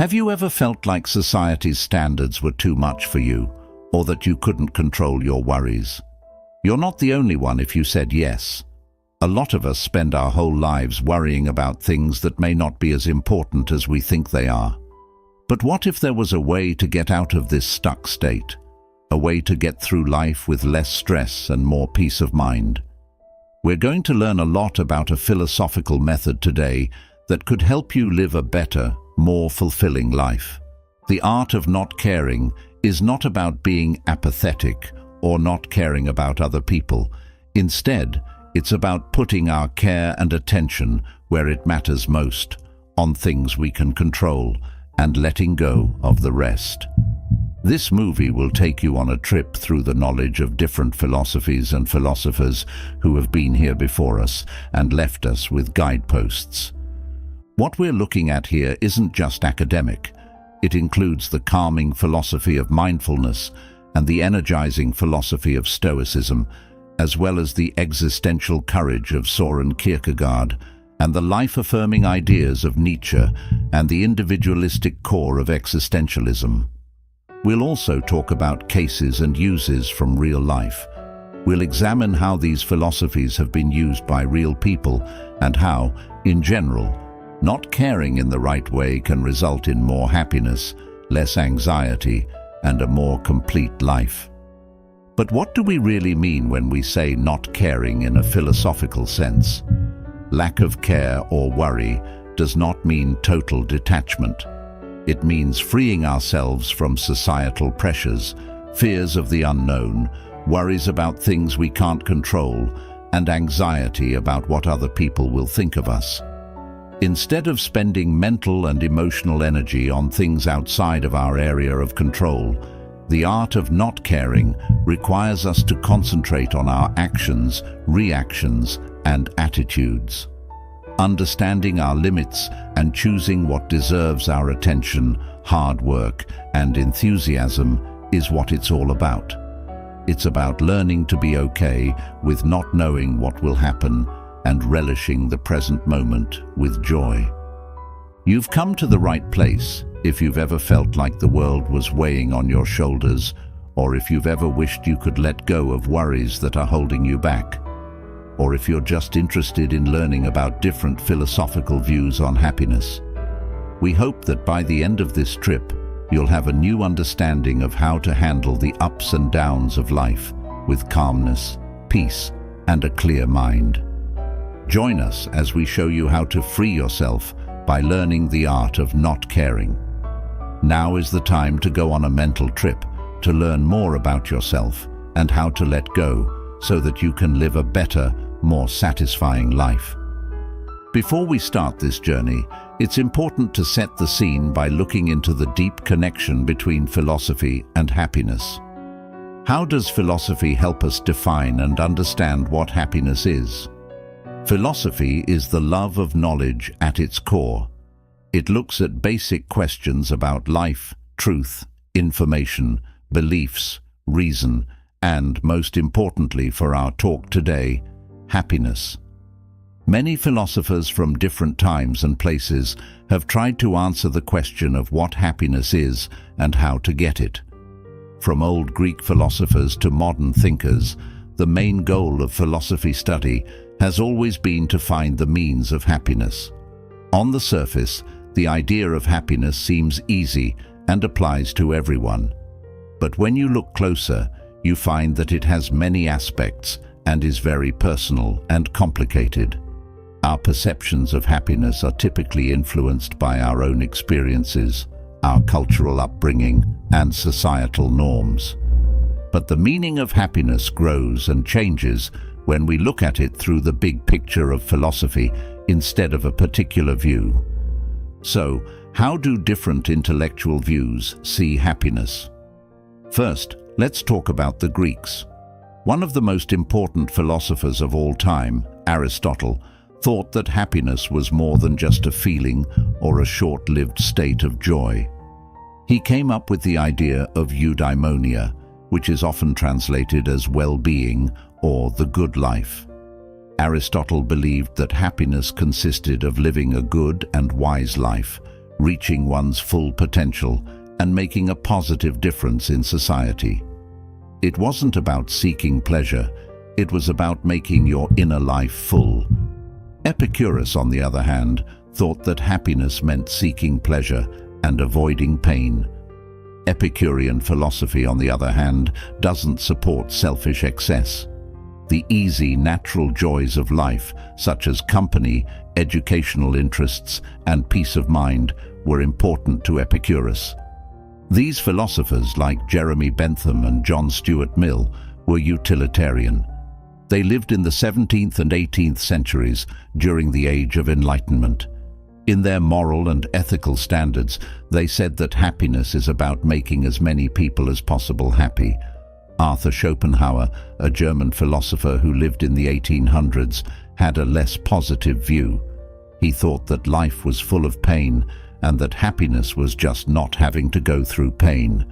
Have you ever felt like society's standards were too much for you, or that you couldn't control your worries? You're not the only one if you said yes. A lot of us spend our whole lives worrying about things that may not be as important as we think they are. But what if there was a way to get out of this stuck state? A way to get through life with less stress and more peace of mind? We're going to learn a lot about a philosophical method today that could help you live a better, more fulfilling life. The art of not caring is not about being apathetic or not caring about other people. Instead, it's about putting our care and attention where it matters most, on things we can control, and letting go of the rest. This movie will take you on a trip through the knowledge of different philosophies and philosophers who have been here before us and left us with guideposts. What we're looking at here isn't just academic. It includes the calming philosophy of mindfulness and the energizing philosophy of Stoicism, as well as the existential courage of Søren Kierkegaard and the life-affirming ideas of Nietzsche and the individualistic core of existentialism. We'll also talk about cases and uses from real life. We'll examine how these philosophies have been used by real people and how, in general, not caring in the right way can result in more happiness, less anxiety, and a more complete life. But what do we really mean when we say not caring in a philosophical sense? Lack of care or worry does not mean total detachment. It means freeing ourselves from societal pressures, fears of the unknown, worries about things we can't control, and anxiety about what other people will think of us. Instead of spending mental and emotional energy on things outside of our area of control, the art of not caring requires us to concentrate on our actions, reactions, and attitudes. Understanding our limits and choosing what deserves our attention, hard work, and enthusiasm is what it's all about. It's about learning to be okay with not knowing what will happen and relishing the present moment with joy. You've come to the right place if you've ever felt like the world was weighing on your shoulders, or if you've ever wished you could let go of worries that are holding you back, or if you're just interested in learning about different philosophical views on happiness. We hope that by the end of this trip, you'll have a new understanding of how to handle the ups and downs of life with calmness, peace, and a clear mind. Join us as we show you how to free yourself by learning the art of not caring. Now is the time to go on a mental trip to learn more about yourself and how to let go so that you can live a better, more satisfying life. Before we start this journey, it's important to set the scene by looking into the deep connection between philosophy and happiness. How does philosophy help us define and understand what happiness is? Philosophy is the love of knowledge at its core. It looks at basic questions about life, truth, information, beliefs, reason, and, most importantly for our talk today, happiness. Many philosophers from different times and places have tried to answer the question of what happiness is and how to get it. From old Greek philosophers to modern thinkers, the main goal of philosophy study has always been to find the means of happiness. On the surface, the idea of happiness seems easy and applies to everyone. But when you look closer, you find that it has many aspects and is very personal and complicated. Our perceptions of happiness are typically influenced by our own experiences, our cultural upbringing, and societal norms. But the meaning of happiness grows and changes when we look at it through the big picture of philosophy instead of a particular view. So, how do different intellectual views see happiness? First, let's talk about the Greeks. One of the most important philosophers of all time, Aristotle, thought that happiness was more than just a feeling or a short-lived state of joy. He came up with the idea of eudaimonia, which is often translated as well-being or the good life. Aristotle believed that happiness consisted of living a good and wise life, reaching one's full potential, and making a positive difference in society. It wasn't about seeking pleasure, it was about making your inner life full. Epicurus, on the other hand, thought that happiness meant seeking pleasure and avoiding pain. Epicurean philosophy, on the other hand, doesn't support selfish excess. The easy, natural joys of life, such as company, educational interests, and peace of mind, were important to Epicurus. These philosophers, like Jeremy Bentham and John Stuart Mill, were utilitarian. They lived in the 17th and 18th centuries during the Age of Enlightenment. In their moral and ethical standards, they said that happiness is about making as many people as possible happy. Arthur Schopenhauer, a German philosopher who lived in the 1800s, had a less positive view. He thought that life was full of pain and that happiness was just not having to go through pain.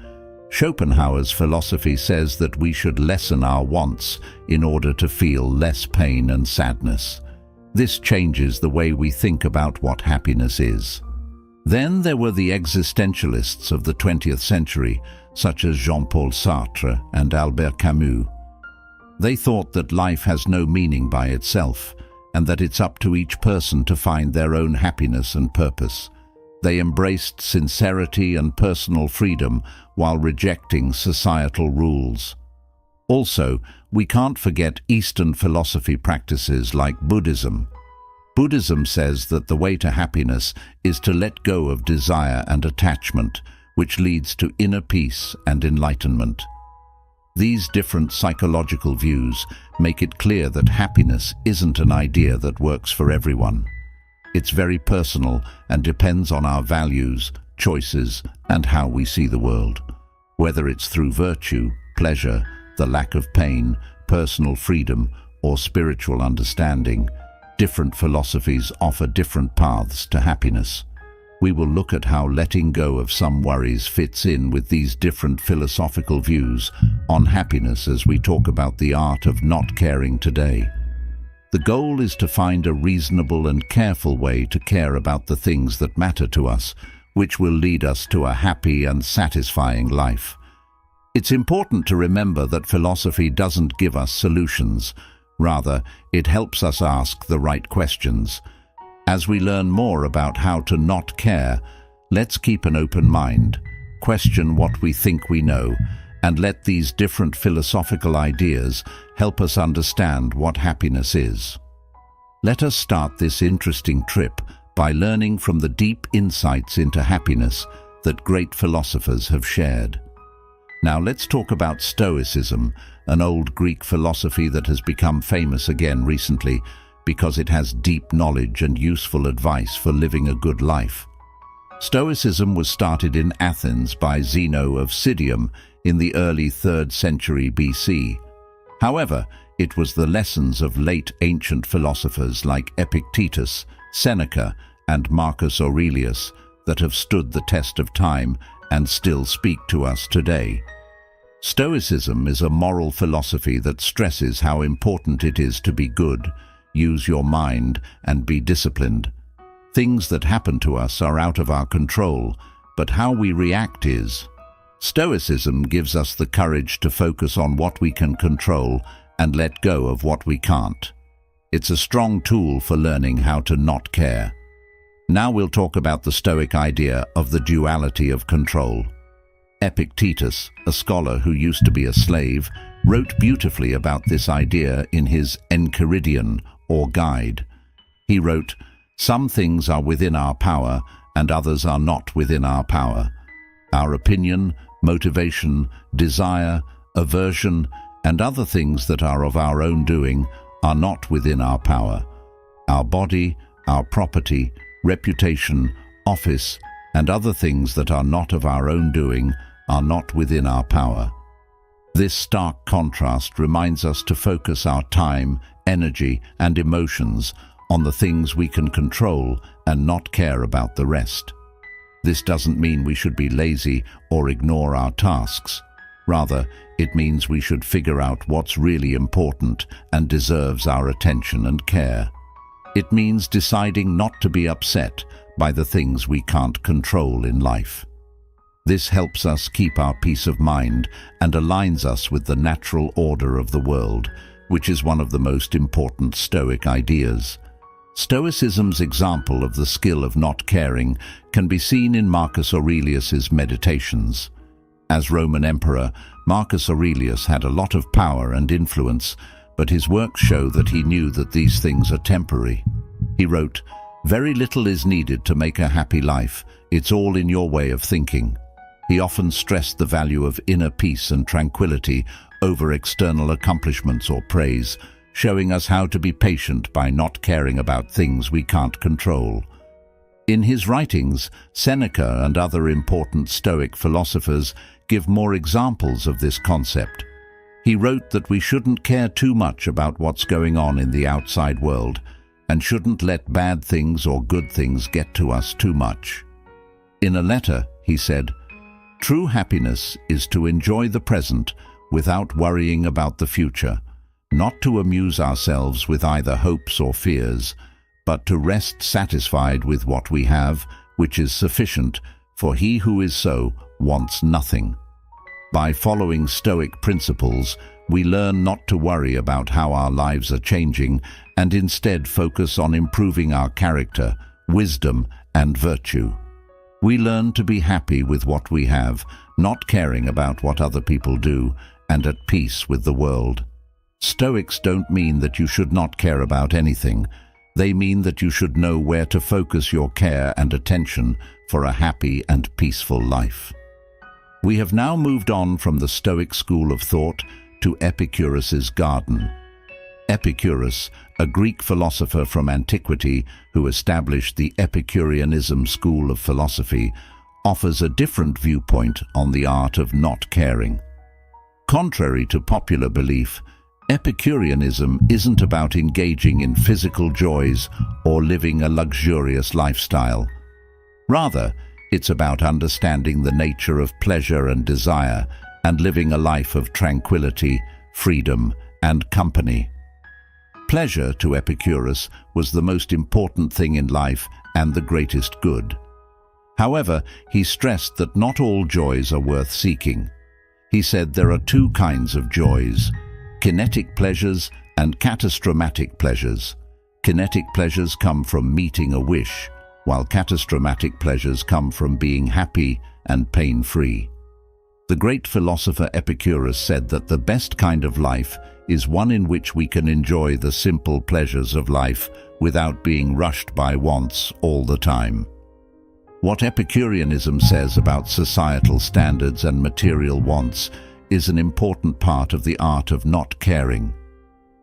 Schopenhauer's philosophy says that we should lessen our wants in order to feel less pain and sadness. This changes the way we think about what happiness is. Then there were the existentialists of the 20th century, such as Jean-Paul Sartre and Albert Camus. They thought that life has no meaning by itself, and that it's up to each person to find their own happiness and purpose. They embraced sincerity and personal freedom while rejecting societal rules. Also, we can't forget Eastern philosophy practices like Buddhism. Buddhism says that the way to happiness is to let go of desire and attachment, which leads to inner peace and enlightenment. These different psychological views make it clear that happiness isn't an idea that works for everyone. It's very personal and depends on our values, choices, and how we see the world. Whether it's through virtue, pleasure, the lack of pain, personal freedom, or spiritual understanding, different philosophies offer different paths to happiness. We will look at how letting go of some worries fits in with these different philosophical views on happiness as we talk about the art of not caring today. The goal is to find a reasonable and careful way to care about the things that matter to us, which will lead us to a happy and satisfying life. It's important to remember that philosophy doesn't give us solutions. Rather, it helps us ask the right questions. As we learn more about how to not care, let's keep an open mind, question what we think we know, and let these different philosophical ideas help us understand what happiness is. Let us start this interesting trip by learning from the deep insights into happiness that great philosophers have shared. Now let's talk about Stoicism, an old Greek philosophy that has become famous again recently because it has deep knowledge and useful advice for living a good life. Stoicism was started in Athens by Zeno of Citium in the early 3rd century BC. However, it was the lessons of late ancient philosophers like Epictetus, Seneca, and Marcus Aurelius that have stood the test of time and still speak to us today. Stoicism is a moral philosophy that stresses how important it is to be good, use your mind, and be disciplined. Things that happen to us are out of our control, but how we react is. Stoicism gives us the courage to focus on what we can control and let go of what we can't. It's a strong tool for learning how to not care. Now we'll talk about the Stoic idea of the duality of control. Epictetus, a scholar who used to be a slave, wrote beautifully about this idea in his Enchiridion, or Guide. He wrote, "Some things are within our power and others are not within our power. Our opinion, motivation, desire, aversion, and other things that are of our own doing are not within our power. Our body, our property, reputation, office, and other things that are not of our own doing are not within our power." This stark contrast reminds us to focus our time, energy, and emotions on the things we can control and not care about the rest. This doesn't mean we should be lazy or ignore our tasks. Rather, it means we should figure out what's really important and deserves our attention and care. It means deciding not to be upset, by the things we can't control in life. This helps us keep our peace of mind and aligns us with the natural order of the world, which is one of the most important Stoic ideas. Stoicism's example of the skill of not caring can be seen in Marcus Aurelius's Meditations. As Roman emperor, Marcus Aurelius had a lot of power and influence, but his works show that he knew that these things are temporary. He wrote, "Very little is needed to make a happy life. It's all in your way of thinking." He often stressed the value of inner peace and tranquility over external accomplishments or praise, showing us how to be patient by not caring about things we can't control. In his writings, Seneca and other important Stoic philosophers give more examples of this concept. He wrote that we shouldn't care too much about what's going on in the outside world and shouldn't let bad things or good things get to us too much. In a letter, he said, "True happiness is to enjoy the present without worrying about the future, not to amuse ourselves with either hopes or fears, but to rest satisfied with what we have, which is sufficient, for he who is so wants nothing." By following Stoic principles, we learn not to worry about how our lives are changing and instead focus on improving our character, wisdom, and virtue. We learn to be happy with what we have, not caring about what other people do, and at peace with the world. Stoics don't mean that you should not care about anything. They mean that you should know where to focus your care and attention for a happy and peaceful life. We have now moved on from the Stoic school of thought to Epicurus's garden. Epicurus, a Greek philosopher from antiquity who established the Epicureanism school of philosophy, offers a different viewpoint on the art of not caring. Contrary to popular belief, Epicureanism isn't about engaging in physical joys or living a luxurious lifestyle. Rather, it's about understanding the nature of pleasure and desire and living a life of tranquility, freedom, and company. Pleasure, to Epicurus, was the most important thing in life and the greatest good. However, he stressed that not all joys are worth seeking. He said there are two kinds of joys: kinetic pleasures and catastrophic pleasures. Kinetic pleasures come from meeting a wish, while catastrophic pleasures come from being happy and pain-free. The great philosopher Epicurus said that the best kind of life is one in which we can enjoy the simple pleasures of life without being rushed by wants all the time. What Epicureanism says about societal standards and material wants is an important part of the art of not caring.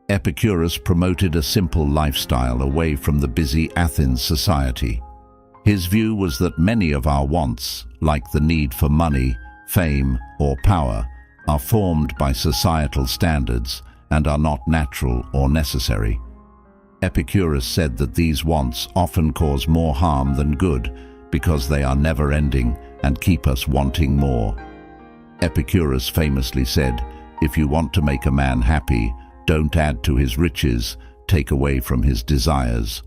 Epicurus promoted a simple lifestyle away from the busy Athens society. His view was that many of our wants, like the need for money, fame, or power, are formed by societal standards and are not natural or necessary. Epicurus said that these wants often cause more harm than good because they are never-ending and keep us wanting more. Epicurus famously said, "If you want to make a man happy, don't add to his riches, take away from his desires."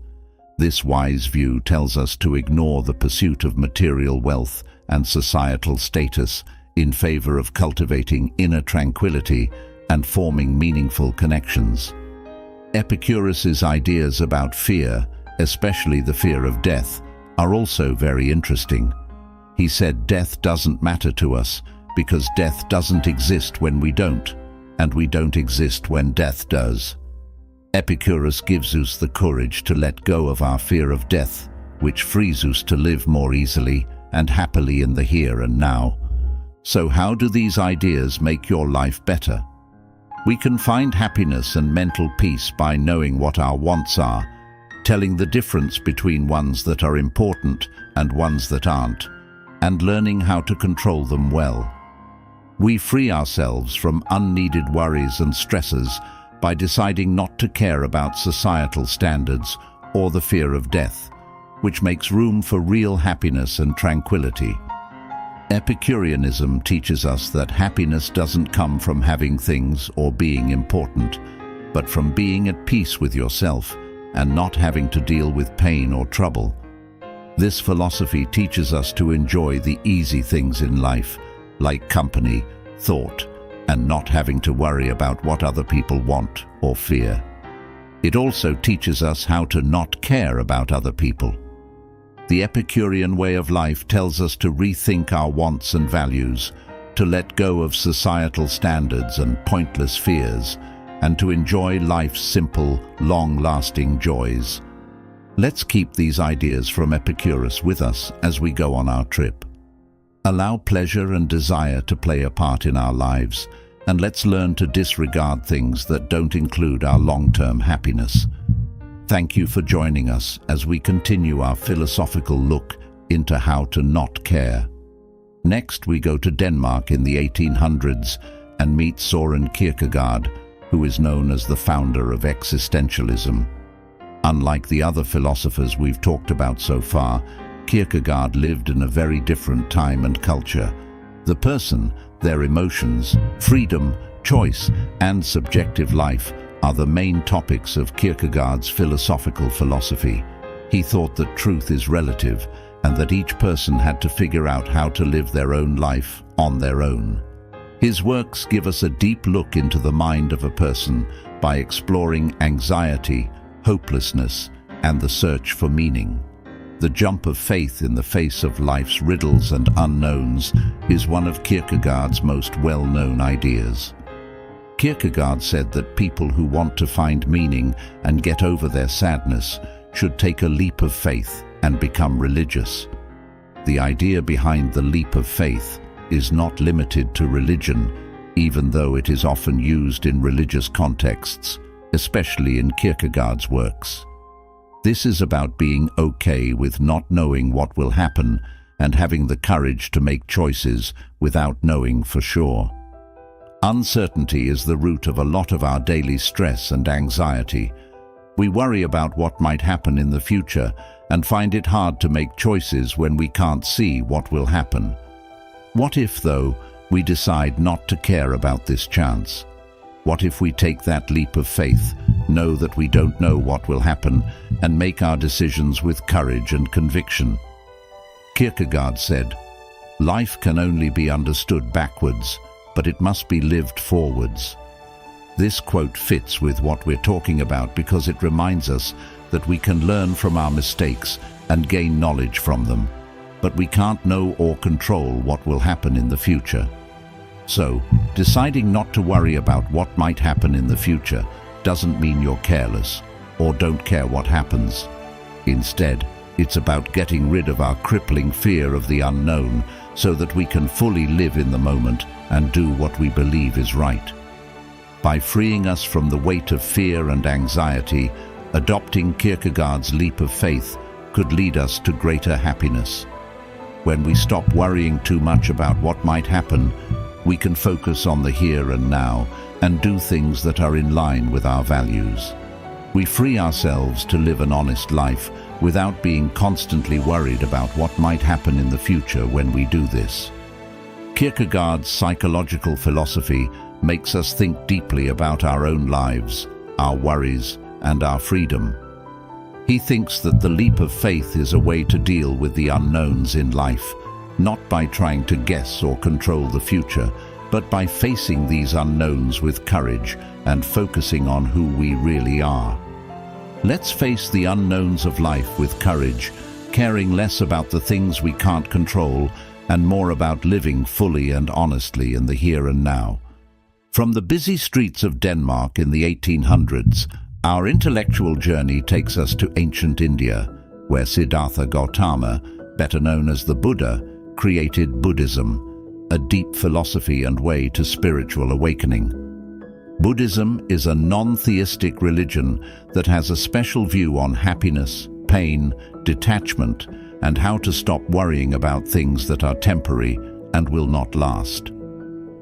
This wise view tells us to ignore the pursuit of material wealth and societal status in favor of cultivating inner tranquility and forming meaningful connections. Epicurus's ideas about fear, especially the fear of death, are also very interesting. He said death doesn't matter to us because death doesn't exist when we don't, and we don't exist when death does. Epicurus gives us the courage to let go of our fear of death, which frees us to live more easily and happily in the here and now. So how do these ideas make your life better? We can find happiness and mental peace by knowing what our wants are, telling the difference between ones that are important and ones that aren't, and learning how to control them well. We free ourselves from unneeded worries and stresses by deciding not to care about societal standards or the fear of death, which makes room for real happiness and tranquility. Epicureanism teaches us that happiness doesn't come from having things or being important, but from being at peace with yourself and not having to deal with pain or trouble. This philosophy teaches us to enjoy the easy things in life, like company, thought, and not having to worry about what other people want or fear. It also teaches us how to not care about other people. The Epicurean way of life tells us to rethink our wants and values, to let go of societal standards and pointless fears, and to enjoy life's simple, long-lasting joys. Let's keep these ideas from Epicurus with us as we go on our trip. Allow pleasure and desire to play a part in our lives, and let's learn to disregard things that don't include our long-term happiness. Thank you for joining us as we continue our philosophical look into how to not care. Next, we go to Denmark in the 1800s and meet Soren Kierkegaard, who is known as the founder of existentialism. Unlike the other philosophers we've talked about so far, Kierkegaard lived in a very different time and culture. The person, their emotions, freedom, choice, and subjective life are the main topics of Kierkegaard's philosophical philosophy. He thought that truth is relative and that each person had to figure out how to live their own life on their own. His works give us a deep look into the mind of a person by exploring anxiety, hopelessness, and the search for meaning. The jump of faith in the face of life's riddles and unknowns is one of Kierkegaard's most well-known ideas. Kierkegaard said that people who want to find meaning and get over their sadness should take a leap of faith and become religious. The idea behind the leap of faith is not limited to religion, even though it is often used in religious contexts, especially in Kierkegaard's works. This is about being okay with not knowing what will happen and having the courage to make choices without knowing for sure. Uncertainty is the root of a lot of our daily stress and anxiety. We worry about what might happen in the future and find it hard to make choices when we can't see what will happen. What if, though, we decide not to care about this chance? What if we take that leap of faith, know that we don't know what will happen, and make our decisions with courage and conviction? Kierkegaard said, "Life can only be understood backwards, but it must be lived forwards." This quote fits with what we're talking about because it reminds us that we can learn from our mistakes and gain knowledge from them, but we can't know or control what will happen in the future. So, deciding not to worry about what might happen in the future doesn't mean you're careless or don't care what happens. Instead, it's about getting rid of our crippling fear of the unknown so that we can fully live in the moment and do what we believe is right. By freeing us from the weight of fear and anxiety, adopting Kierkegaard's leap of faith could lead us to greater happiness. When we stop worrying too much about what might happen, we can focus on the here and now and do things that are in line with our values. We free ourselves to live an honest life without being constantly worried about what might happen in the future when we do this. Kierkegaard's psychological philosophy makes us think deeply about our own lives, our worries, and our freedom. He thinks that the leap of faith is a way to deal with the unknowns in life, not by trying to guess or control the future, but by facing these unknowns with courage and focusing on who we really are. Let's face the unknowns of life with courage, caring less about the things we can't control and more about living fully and honestly in the here and now. From the busy streets of Denmark in the 1800s, our intellectual journey takes us to ancient India, where Siddhartha Gautama, better known as the Buddha, created Buddhism, a deep philosophy and way to spiritual awakening. Buddhism is a non-theistic religion that has a special view on happiness, pain, detachment, and how to stop worrying about things that are temporary and will not last.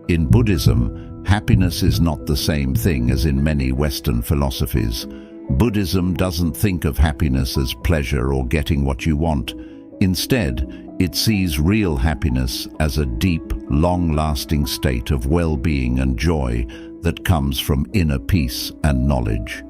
In Buddhism, happiness is not the same thing as in many Western philosophies. Buddhism doesn't think of happiness as pleasure or getting what you want. Instead, it sees real happiness as a deep, long-lasting state of well-being and joy that comes from inner peace and knowledge.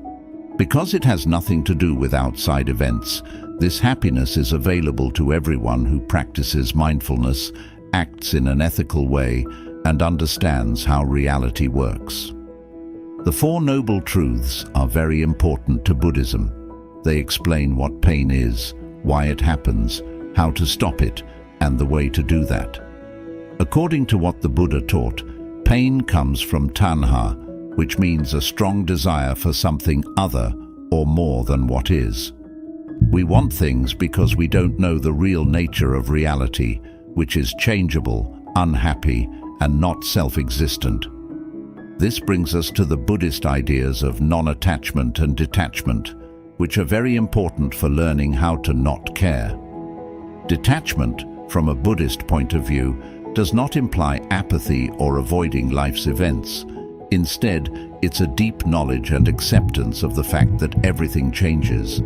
Because it has nothing to do with outside events, this happiness is available to everyone who practices mindfulness, acts in an ethical way, and understands how reality works. The Four Noble Truths are very important to Buddhism. They explain what pain is, why it happens, how to stop it, and the way to do that. According to what the Buddha taught, pain comes from tanha, which means a strong desire for something other or more than what is. We want things because we don't know the real nature of reality, which is changeable, unhappy, and not self-existent. This brings us to the Buddhist ideas of non-attachment and detachment, which are very important for learning how to not care. Detachment, from a Buddhist point of view, does not imply apathy or avoiding life's events. Instead, it's a deep knowledge and acceptance of the fact that everything changes.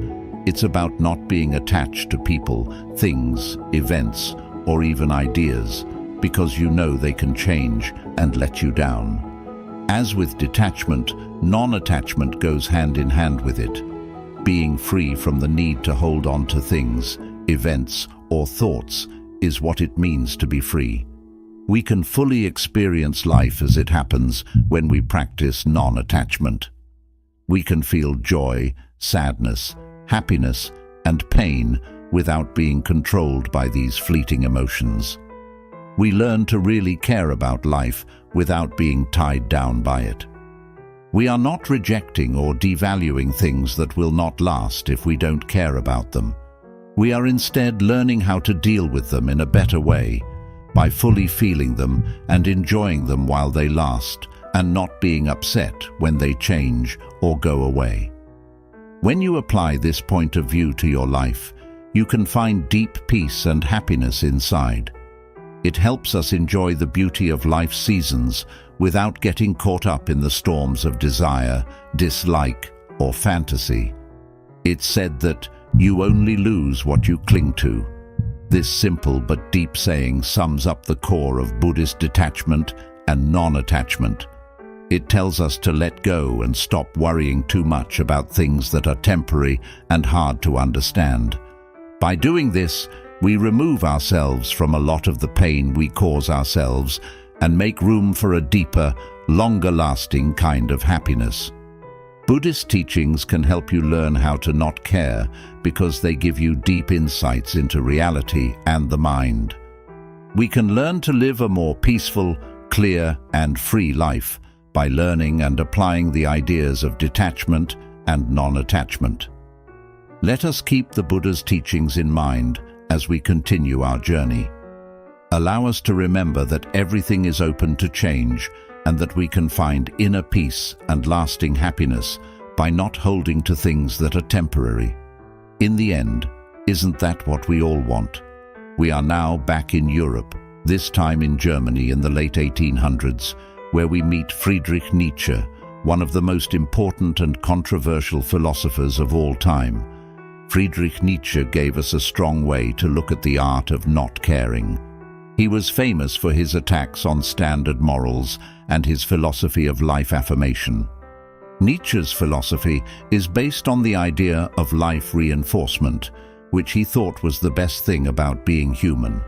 It's about not being attached to people, things, events, or even ideas, because you know they can change and let you down. As with detachment, non-attachment goes hand in hand with it. Being free from the need to hold on to things, events, or thoughts is what it means to be free. We can fully experience life as it happens when we practice non-attachment. We can feel joy, sadness, happiness, and pain without being controlled by these fleeting emotions. We learn to really care about life without being tied down by it. We are not rejecting or devaluing things that will not last if we don't care about them. We are instead learning how to deal with them in a better way, by fully feeling them and enjoying them while they last, and not being upset when they change or go away. When you apply this point of view to your life, you can find deep peace and happiness inside. It helps us enjoy the beauty of life's seasons without getting caught up in the storms of desire, dislike, or fantasy. It's said that you only lose what you cling to. This simple but deep saying sums up the core of Buddhist detachment and non-attachment. It tells us to let go and stop worrying too much about things that are temporary and hard to understand. By doing this, we remove ourselves from a lot of the pain we cause ourselves and make room for a deeper, longer-lasting kind of happiness. Buddhist teachings can help you learn how to not care because they give you deep insights into reality and the mind. We can learn to live a more peaceful, clear, and free life by learning and applying the ideas of detachment and non-attachment. Let us keep the Buddha's teachings in mind as we continue our journey. Allow us to remember that everything is open to change and that we can find inner peace and lasting happiness by not holding to things that are temporary. In the end, isn't that what we all want? We are now back in Europe, this time in Germany in the late 1800s, where we meet Friedrich Nietzsche, one of the most important and controversial philosophers of all time. Friedrich Nietzsche gave us a strong way to look at the art of not caring. He was famous for his attacks on standard morals and his philosophy of life affirmation. Nietzsche's philosophy is based on the idea of life reinforcement, which he thought was the best thing about being human.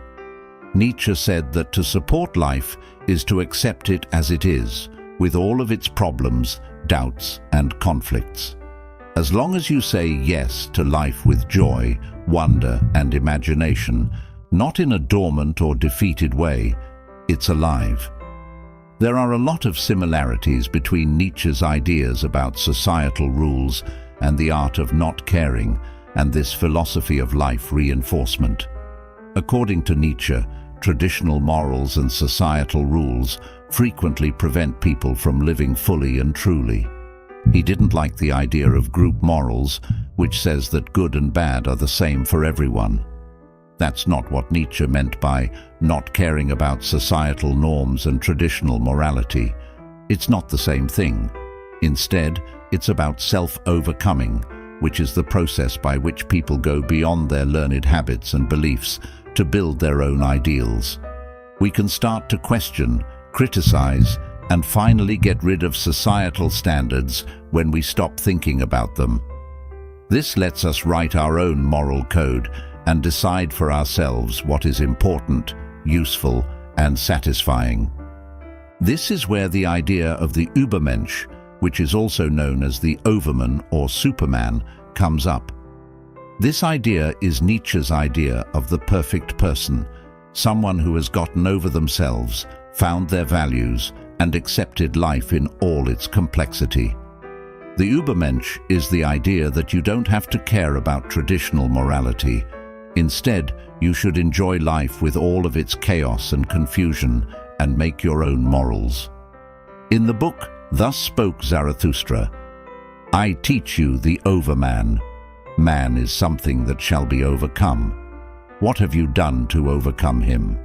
Nietzsche said that to support life is to accept it as it is, with all of its problems, doubts, and conflicts. As long as you say yes to life with joy, wonder, and imagination, not in a dormant or defeated way, it's alive. There are a lot of similarities between Nietzsche's ideas about societal rules and the art of not caring and this philosophy of life reinforcement. According to Nietzsche, traditional morals and societal rules frequently prevent people from living fully and truly. He didn't like the idea of group morals, which says that good and bad are the same for everyone. That's not what Nietzsche meant by not caring about societal norms and traditional morality. It's not the same thing. Instead, it's about self-overcoming, which is the process by which people go beyond their learned habits and beliefs to build their own ideals. We can start to question, criticize, and finally get rid of societal standards when we stop thinking about them. This lets us write our own moral code and decide for ourselves what is important, useful, and satisfying. This is where the idea of the Übermensch, which is also known as the Overman or Superman, comes up. This idea is Nietzsche's idea of the perfect person, someone who has gotten over themselves, found their values, and accepted life in all its complexity. The Übermensch is the idea that you don't have to care about traditional morality. Instead, you should enjoy life with all of its chaos and confusion and make your own morals. In the book, Thus Spoke Zarathustra, I teach you the Overman. Man is something that shall be overcome. What have you done to overcome him?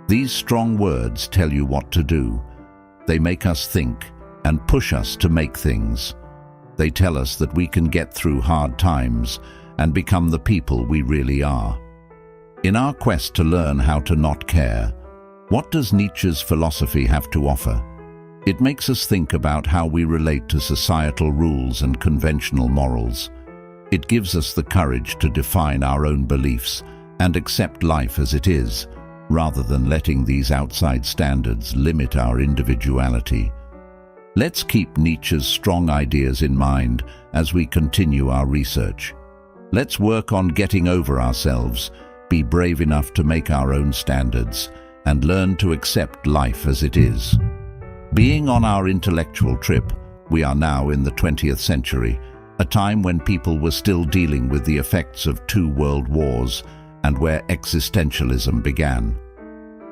These strong words tell you what to do. They make us think and push us to make things. They tell us that we can get through hard times and become the people we really are. In our quest to learn how to not care, what does Nietzsche's philosophy have to offer? It makes us think about how we relate to societal rules and conventional morals. It gives us the courage to define our own beliefs and accept life as it is, rather than letting these outside standards limit our individuality. Let's keep Nietzsche's strong ideas in mind as we continue our research. Let's work on getting over ourselves, be brave enough to make our own standards, and learn to accept life as it is. Being on our intellectual trip, we are now in the 20th century, a time when people were still dealing with the effects of 2 world wars and where existentialism began.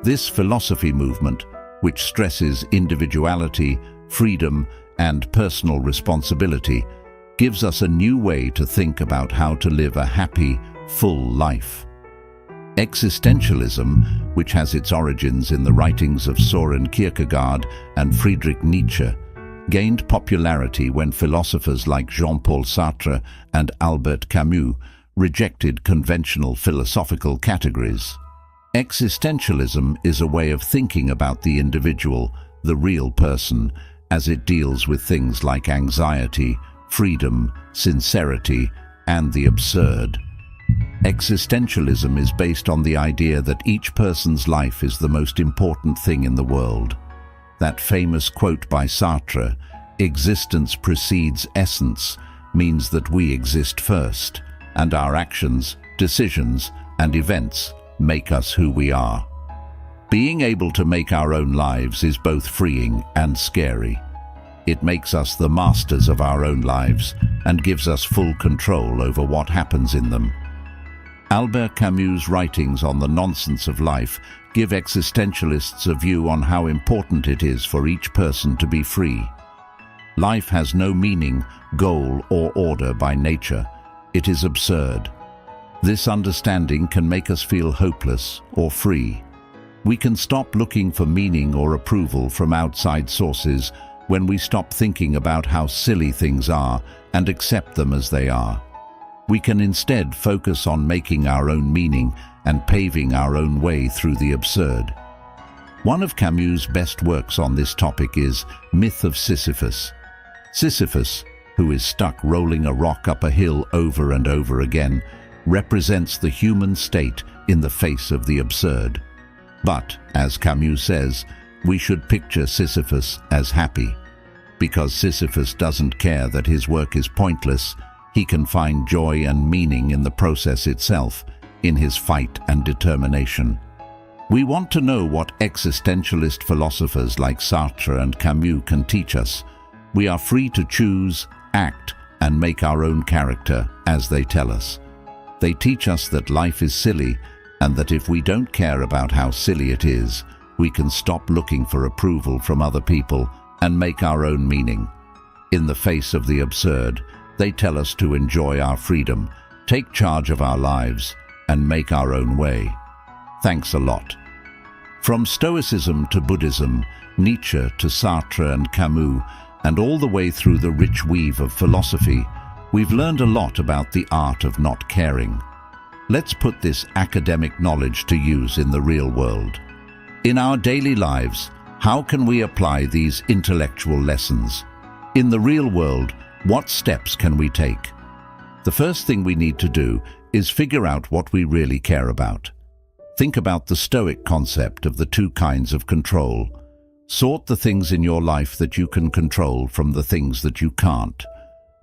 This philosophy movement, which stresses individuality, freedom, and personal responsibility, gives us a new way to think about how to live a happy, full life. Existentialism, which has its origins in the writings of Søren Kierkegaard and Friedrich Nietzsche, gained popularity when philosophers like Jean-Paul Sartre and Albert Camus rejected conventional philosophical categories. Existentialism is a way of thinking about the individual, the real person, as it deals with things like anxiety, freedom, sincerity, and the absurd. Existentialism is based on the idea that each person's life is the most important thing in the world. That famous quote by Sartre, "Existence precedes essence," means that we exist first, and our actions, decisions, and events make us who we are. Being able to make our own lives is both freeing and scary. It makes us the masters of our own lives and gives us full control over what happens in them. Albert Camus' writings on the nonsense of life give existentialists a view on how important it is for each person to be free. Life has no meaning, goal, or order by nature. It is absurd. This understanding can make us feel hopeless or free. We can stop looking for meaning or approval from outside sources when we stop thinking about how silly things are and accept them as they are. We can instead focus on making our own meaning and paving our own way through the absurd. One of Camus' best works on this topic is Myth of Sisyphus. Sisyphus, who is stuck rolling a rock up a hill over and over again, represents the human state in the face of the absurd. But, as Camus says, we should picture Sisyphus as happy. Because Sisyphus doesn't care that his work is pointless, he can find joy and meaning in the process itself, in his fight and determination. We want to know what existentialist philosophers like Sartre and Camus can teach us. We are free to choose, act, and make our own character, as they tell us. They teach us that life is silly, and that if we don't care about how silly it is, we can stop looking for approval from other people and make our own meaning. In the face of the absurd, they tell us to enjoy our freedom, take charge of our lives, and make our own way. Thanks a lot. From Stoicism to Buddhism, Nietzsche to Sartre and Camus, and all the way through the rich weave of philosophy, we've learned a lot about the art of not caring. Let's put this academic knowledge to use in the real world. In our daily lives, How can we apply these intellectual lessons? In the real world, what steps can we take? The first thing we need to do is figure out what we really care about. Think about the Stoic concept of the two kinds of control. Sort the things in your life that you can control from the things that you can't.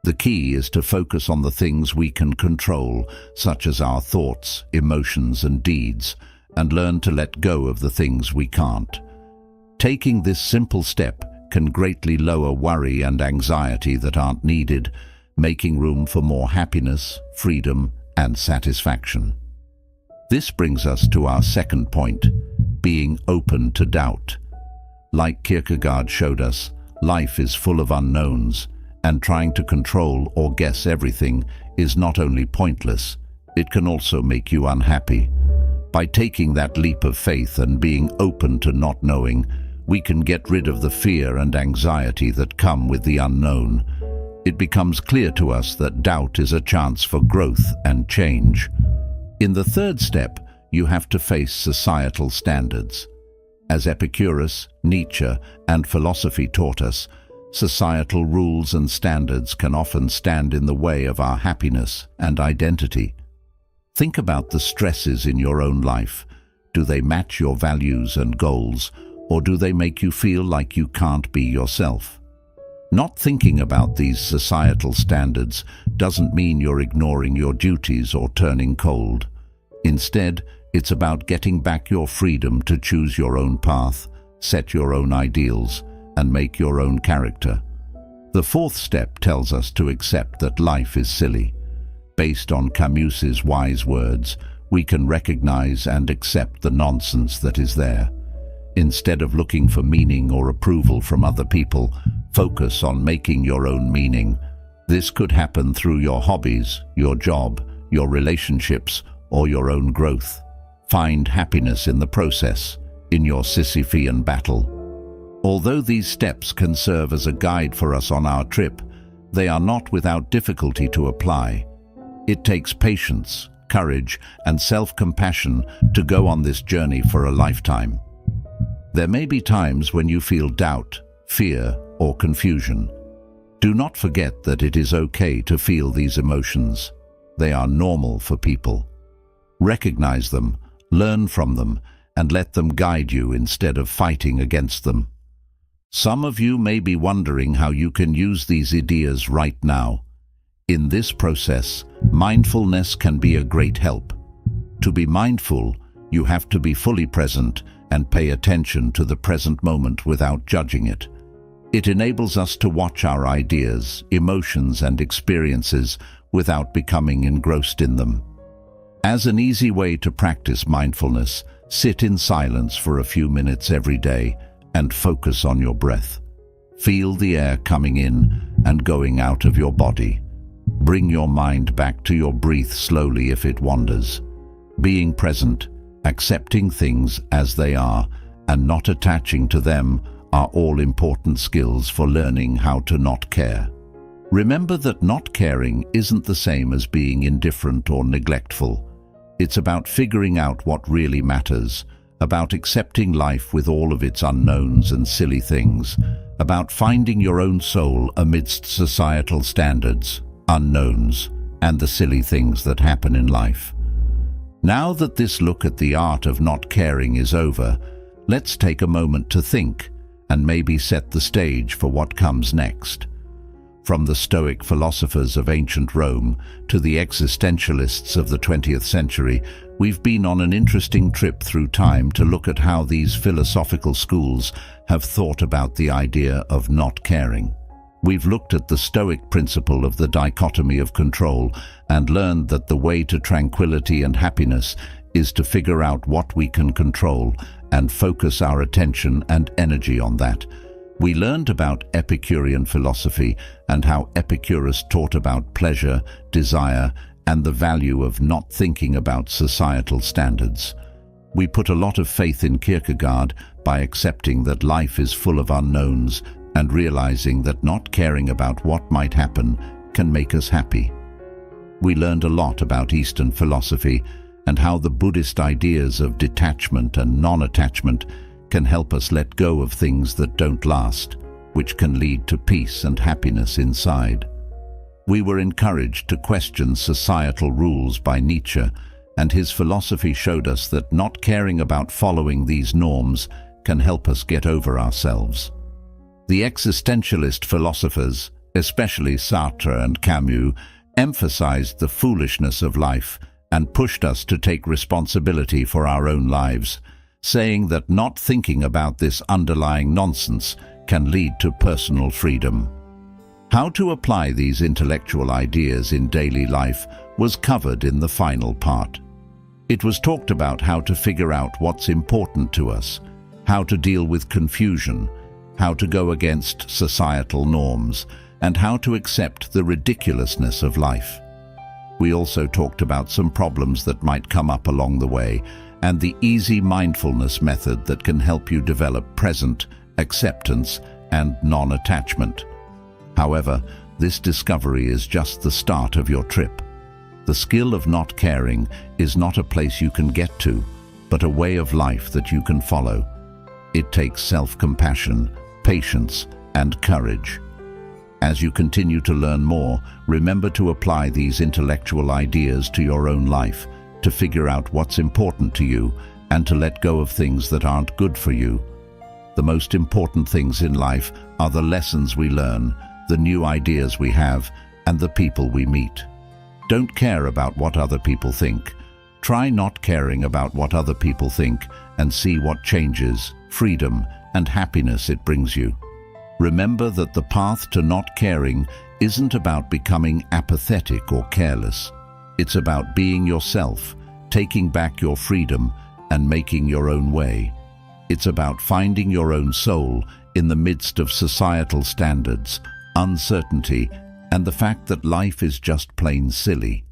The key is to focus on the things we can control, such as our thoughts, emotions, and deeds, and learn to let go of the things we can't. Taking this simple step can greatly lower worry and anxiety that aren't needed, making room for more happiness, freedom, and satisfaction. This brings us to our second point, being open to doubt. Like Kierkegaard showed us, life is full of unknowns, and trying to control or guess everything is not only pointless, it can also make you unhappy. By taking that leap of faith and being open to not knowing, we can get rid of the fear and anxiety that come with the unknown. It becomes clear to us that doubt is a chance for growth and change. In the third step, you have to face societal standards. As Epicurus, Nietzsche, and philosophy taught us, societal rules and standards can often stand in the way of our happiness and identity. Think about the stresses in your own life. Do they match your values and goals, or do they make you feel like you can't be yourself? Not thinking about these societal standards doesn't mean you're ignoring your duties or turning cold. Instead, it's about getting back your freedom to choose your own path, set your own ideals, and make your own character. The fourth step tells us to accept that life is silly. Based on Camus's wise words, we can recognize and accept the nonsense that is there. Instead of looking for meaning or approval from other people, focus on making your own meaning. This could happen through your hobbies, your job, your relationships, or your own growth. Find happiness in the process, in your Sisyphean battle. Although these steps can serve as a guide for us on our trip, they are not without difficulty to apply. It takes patience, courage, and self-compassion to go on this journey for a lifetime. There may be times when you feel doubt, fear, or confusion. Do not forget that it is okay to feel these emotions. They are normal for people. Recognize them, learn from them, and let them guide you instead of fighting against them. Some of you may be wondering how you can use these ideas right now. In this process, mindfulness can be a great help. To be mindful, you have to be fully present and pay attention to the present moment without judging it. It enables us to watch our ideas, emotions, and experiences without becoming engrossed in them. As an easy way to practice mindfulness, sit in silence for a few minutes every day and focus on your breath. Feel the air coming in and going out of your body. Bring your mind back to your breath slowly if it wanders. Being present, accepting things as they are, and not attaching to them are all important skills for learning how to not care. Remember that not caring isn't the same as being indifferent or neglectful. It's about figuring out what really matters, about accepting life with all of its unknowns and silly things, about finding your own soul amidst societal standards, unknowns, and the silly things that happen in life. Now that this look at the art of not caring is over, let's take a moment to think and maybe set the stage for what comes next. From the Stoic philosophers of ancient Rome to the existentialists of the 20th century, we've been on an interesting trip through time to look at how these philosophical schools have thought about the idea of not caring. We've looked at the Stoic principle of the dichotomy of control and learned that the way to tranquility and happiness is to figure out what we can control and focus our attention and energy on that. We learned about Epicurean philosophy and how Epicurus taught about pleasure, desire, and the value of not thinking about societal standards. We put a lot of faith in Kierkegaard by accepting that life is full of unknowns and realizing that not caring about what might happen can make us happy. We learned a lot about Eastern philosophy and how the Buddhist ideas of detachment and non-attachment can help us let go of things that don't last, which can lead to peace and happiness inside. We were encouraged to question societal rules by Nietzsche, and his philosophy showed us that not caring about following these norms can help us get over ourselves. The existentialist philosophers, especially Sartre and Camus, emphasized the foolishness of life and pushed us to take responsibility for our own lives, saying that not thinking about this underlying nonsense can lead to personal freedom. How to apply these intellectual ideas in daily life was covered in the final part. It was talked about how to figure out what's important to us, how to deal with confusion, how to go against societal norms, and how to accept the ridiculousness of life. We also talked about some problems that might come up along the way, and the easy mindfulness method that can help you develop present, acceptance, and non-attachment. However, this discovery is just the start of your trip. The skill of not caring is not a place you can get to, but a way of life that you can follow. It takes self-compassion, patience, and courage. As you continue to learn more, remember to apply these intellectual ideas to your own life, to figure out what's important to you, and to let go of things that aren't good for you. The most important things in life are the lessons we learn, the new ideas we have, and the people we meet. Don't care about what other people think. Try not caring about what other people think and see what changes, freedom, and happiness it brings you. Remember that the path to not caring isn't about becoming apathetic or careless. It's about being yourself, taking back your freedom, and making your own way. It's about finding your own soul in the midst of societal standards, uncertainty, and the fact that life is just plain silly.